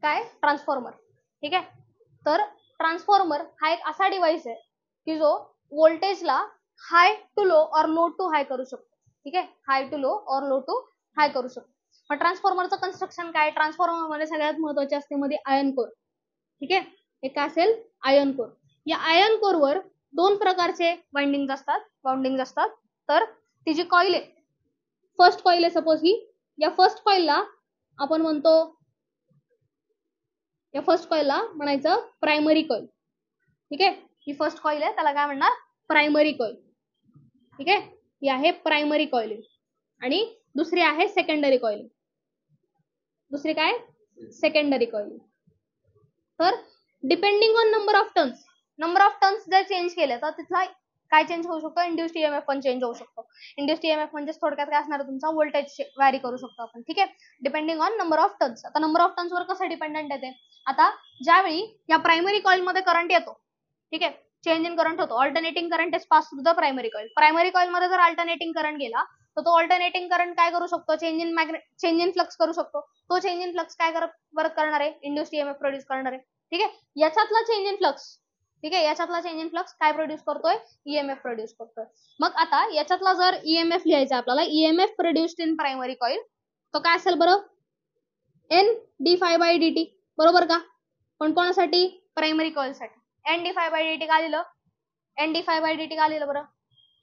काय ट्रान्सफॉर्मर. ठीक आहे. तर ट्रान्सफॉर्मर हा एक असा डिव्हाइस आहे की जो व्होल्टेजला हाय टू लो और लो टू हाय करू शकतो. ठीक आहे. हाय टू लो और लो टू हाय करू शकतो. मग ट्रान्सफॉर्मरचं कन्स्ट्रक्शन काय. ट्रान्सफॉर्मर मध्ये सगळ्यात महत्वाचे असते मध्ये आयर्न कोर. ठीक आहे. हे काय असेल आयर्न कोर. या आयर्न कोरवर 2 प्रकारचे वाइंडिंग असतात. तर ती जी कॉईल आहे, फर्स्ट कॉईल आहे सपोज ही, या फर्स्ट कॉईलला आपण म्हणतो, या फर्स्ट कॉईलला म्हणायचं प्रायमरी कॉईल. ठीक आहे. ही फर्स्ट कॉईल आहे त्याला काय म्हणणार प्रायमरी कॉईल. ठीक आहे. ही आहे प्रायमरी कॉईल आणि दुसरी आहे सेकंडरी कॉईल. दुसरी काय सेकंडरी कॉईल. तर depending on number of turns जर चेंज केले तर तिथला काय चेंज होऊ शकतो. इंड्युस्ड ईएमएफ पण चेंज होऊ शकतो. इंड्युस्ड ईएमएफ म्हणजे थोडक्यात काय असणार तुमचा व्होल्टेज व्हॅरी करू शकतो आपण. ठीक आहे. Depending on number of turns. आता नंबर ऑफ टर्न्स वर कसं डिपेंडंट आहे ते. आता ज्यावेळी या प्रायमरी कॉईल मध्ये करंट येतो, ठीक आहे, चेंज इन करंट होतो, alternating current is pass through the primary coil. Primary coil मध्ये जर अल्टरनेटिंग करंट गेला तर तो ऑल्टरनेटिंग करंट काय करू शकतो, चेंज इन फ्लक्स करू शकतो. तो चेंज इन फ्लक्स काय वर्क करणार आहे, इंड्युस्ड ईएमएफ प्रोड्यूस करणार आहे. ठीक आहे. याच्यातला चेंज इन फ्लक्स, ठीक आहे, याच्यातला चेंज इन फ्लक्स काय प्रोड्यूस करतोय, ईएमएफ प्रोड्यूस करतोय. मग आता याच्यातला जर ईएमएफ लिहायचा आपल्याला, EMF produced in primary coil, तो काय असेल बरं, N d phi by D t. बरोबर का. पण कोणासाठी, प्रायमरी कॉईल साठी. N d phi by D t का लिहिलं, N d phi by D t का लिहिलं बरं,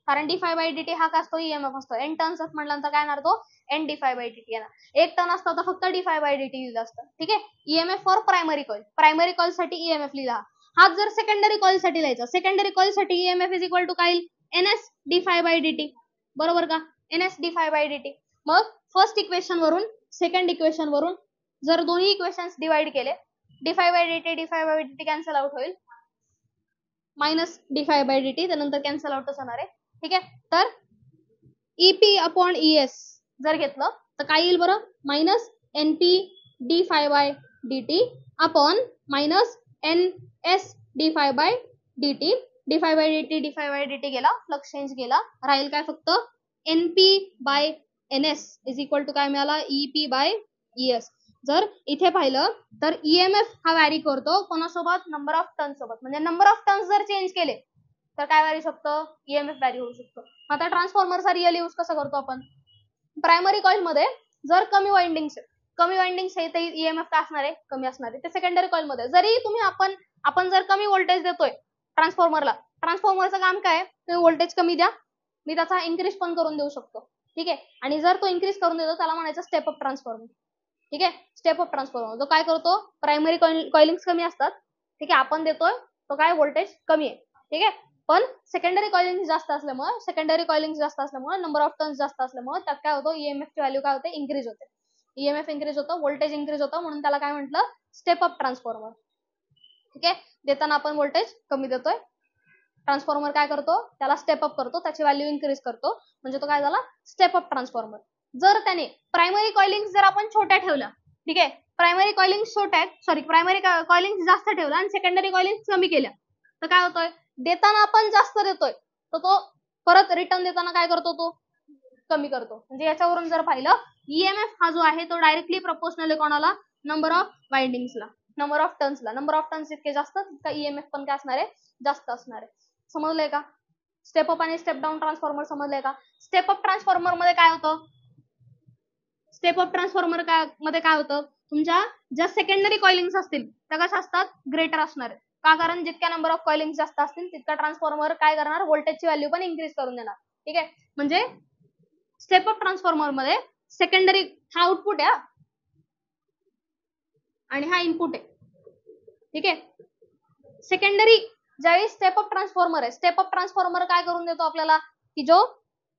कारण d phi by D t हा काय असतो, ईएमएफ असतो. एन टर्न्स म्हटल्यानंतर काय येणार तो N d phi by D t येणार. एक टर्न असतं तर फक्त d phi by D t लिहिलं असतं. ठीक आहे. EMF for primary coil, primary coil साठी ईएमएफ लिहिला. हा जर सेकंडरी कॉईल साठी लिहायचा, सेकंडरी कॉईल साठी ईएमएफ इज इक्वल टू काय, NS d phi by D t. बरोबर का. NS d phi by D t. मग फर्स्ट इक्वेशन वरून सेकंड इक्वेशन वरून जर दोन्ही इक्वेशन्स डिवाइड केले, D phi by D T cancel out होईल, minus D phi by D T त्यानंतर कॅन्सल आउटच होणार आहे. ठीक आहे. तर ईपी अपॉन ईएस जर घेतलं तर काय येईल बरं, minus NP d phi by D t upon minus N S d phi by D t. D phi by D t गेला, फ्लक्स चेंज गेला, राहील काय फक्त NP by N S is equal to काय मिळाला, ईपी बाय ईएस. जर इथे पाहिलं तर ईएमएफ हा व्हॅरी करतो कोणासोबत, नंबर ऑफ टर्न सोबत. म्हणजे नंबर ऑफ टर्न्स जर चेंज केले तर काय व्हॅरी शकतं, ईएमएफ व्हॅरी होऊ शकतो. आता ट्रान्सफॉर्मरचा रिअल यूज कसा करतो आपण, प्रायमरी कॉईल मध्ये जर कमी वाइंडिंग्स आहे तर ईएमएफ काय असणार आहे, कमी असणार आहे. ते सेकंडरी कॉईल मध्ये जरी तुम्ही आपण जर कमी व्होल्टेज देतोय ट्रान्सफॉर्मरला, ट्रान्सफॉर्मरचं काम काय, तुम्ही व्होल्टेज कमी द्या, मी त्याचा इन्क्रीज पण करून देऊ शकतो. ठीक आहे. आणि जर तो इन्क्रीज करून देतो त्याला म्हणायचं स्टेप अप ट्रान्सफॉर्मर. ठीक आहे. स्टेप अप ट्रान्सफॉर्मर जो काय करतो, प्रायमरी कॉइलिंग्स कमी असतात, ठीक आहे, आपण देतोय तो काय व्होल्टेज कमी आहे. ठीक आहे. पण सेकंडरी कॉइलिंग जास्त असल्यामुळे नंबर ऑफ टर्न्स जास्त असल्यामुळे त्यात काय होतं, ईएमएफ ची व्हॅल्यू काय होते, इन्क्रीज होते. ईएमएफ इन्क्रीज होतं, व्होल्टेज इन्क्रीज होतं, म्हणून त्याला काय म्हटलं, स्टेप अप ट्रान्सफॉर्मर. ठीक आहे. देताना आपण व्होल्टेज कमी देतोय, ट्रान्सफॉर्मर काय करतो, त्याला स्टेप अप करतो, त्याची व्हॅल्यू इन्क्रीज करतो, म्हणजे तो काय झाला, स्टेप अप ट्रान्सफॉर्मर. जर त्याने प्रायमरी कॉइलिंग जर आपण छोट्या ठेवल्या, ठीक आहे, प्रायमरी कॉइलिंग जास्त ठेवला आणि सेकंडरी कॉइलिंग कमी केल्या, तर काय होतोय, देताना आपण जास्त देतोय तर तो परत रिटर्न देताना काय करतो, तो कमी करतो. म्हणजे याच्यावरून जर पाहिलं, ईएमएफ हा जो आहे तो डायरेक्टली प्रपोर्शनल आहे कोणाला, नंबर ऑफ वाइंडिंग्सला, नंबर ऑफ टर्न्सला. नंबर ऑफ टर्न्स इतके जास्त तितका ईएमएफ पण काय असणार आहे, जास्त असणार आहे. समजलंय का. स्टेप अप आणि स्टेप डाऊन ट्रान्सफॉर्मर समजलंय का. स्टेप अप ट्रान्सफॉर्मर मध्ये काय होतं, स्टेप अप ट्रान्सफॉर्मर मध्ये काय होतं, तुमच्या ज्या सेकंडरी कॉइलिंग्स असतील त्या कशा असतात, ग्रेटर असणार आहे. का, कारण जितक्या नंबर ऑफ कॉइलिंग्स जास्त असतील तितका ट्रान्सफॉर्मर काय करणार, व्होल्टेजची व्हॅल्यू पण इन्क्रीज करून देणार. ठीक आहे. म्हणजे स्टेप अप ट्रान्सफॉर्मर मध्ये सेकंडरी हा आउटपुट आहे आणि हा इनपुट आहे. ठीक आहे. सेकंडरी ज्यावेळी स्टेप अप ट्रान्सफॉर्मर आहे, स्टेप अप ट्रान्सफॉर्मर काय करून देतो आपल्याला, की जो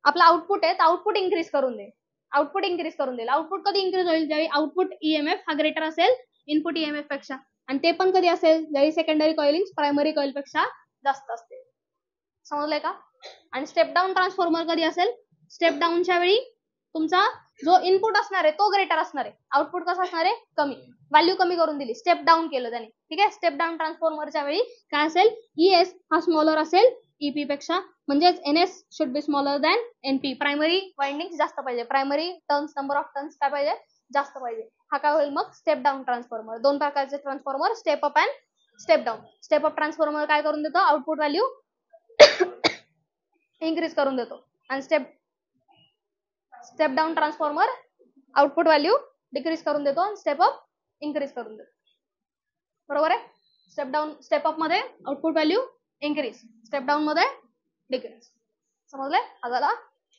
आपला आउटपुट आहे आउटपुट इन्क्रीज करून देईल. आउटपुट कधी इन्क्रीज होईल, ज्यावेळी आउटपुट ईएमएफ हा ग्रेटर असेल इनपुट ईएमएफ पेक्षा, आणि ते पण कधी असेल, ज्यावेळी सेकंडरी कॉइलिंग प्रायमरी कॉइल पेक्षा जास्त असते. समजलंय का. आणि स्टेप डाऊन ट्रान्सफॉर्मर कधी असेल, स्टेप डाऊनच्या वेळी तुमचा जो इनपुट असणार आहे तो ग्रेटर असणार आहे, आउटपुट कसं असणार आहे, कमी, व्हॅल्यू कमी करून दिली, स्टेप डाऊन केलं त्याने. ठीक आहे. स्टेप डाऊन ट्रान्सफॉर्मरच्या वेळी काय असेल, ईएस हा स्मॉलर असेल ईपी पेक्षा, म्हणजेच NS should be smaller than NP. Primary winding जास्त पाहिजे, primary turns, number of turns काय पाहिजे, जास्त पाहिजे. हा काय होईल मग स्टेप डाऊन ट्रान्सफॉर्मर. दोन प्रकारचे transformer, step up and step down. Step up transformer काय करून देतो, आउटपुट व्हॅल्यू इन्क्रीज करून देतो, आणि step down transformer output value decrease करून देतो आणि स्टेप अप इन्क्रीज करून देतो. बरोबर आहे. स्टेप अप मध्ये output value increase, step down मध्ये डिक्रीज. समजलंय. हा झाला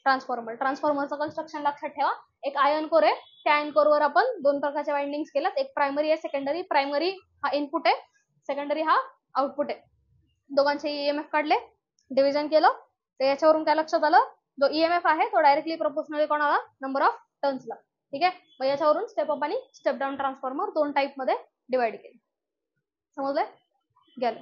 ट्रान्सफॉर्मर. ट्रान्सफॉर्मरचं कन्स्ट्रक्शन लक्षात ठेवा. एक आयर्न कोर आहे, त्या आयर्न कोरवर आपण दोन प्रकारच्या वाइंडिंग्स केल्यात. एक प्रायमरी आहे, सेकंडरी. प्रायमरी हा इनपुट आहे, सेकंडरी हा आउटपुट आहे. दोघांचे ईएमएफ काढले, डिव्हिजन केलं, तर याच्यावरून काय लक्षात आलं, जो ईएमएफ आहे तो डायरेक्टली प्रोपोर्शनल कोणाला, नंबर ऑफ टर्न्सला. ठीक आहे. मग याच्यावरून स्टेप अप आणि स्टेप डाऊन ट्रान्सफॉर्मर दोन टाईप मध्ये डिवाइड केले. समजलंय. गेलं.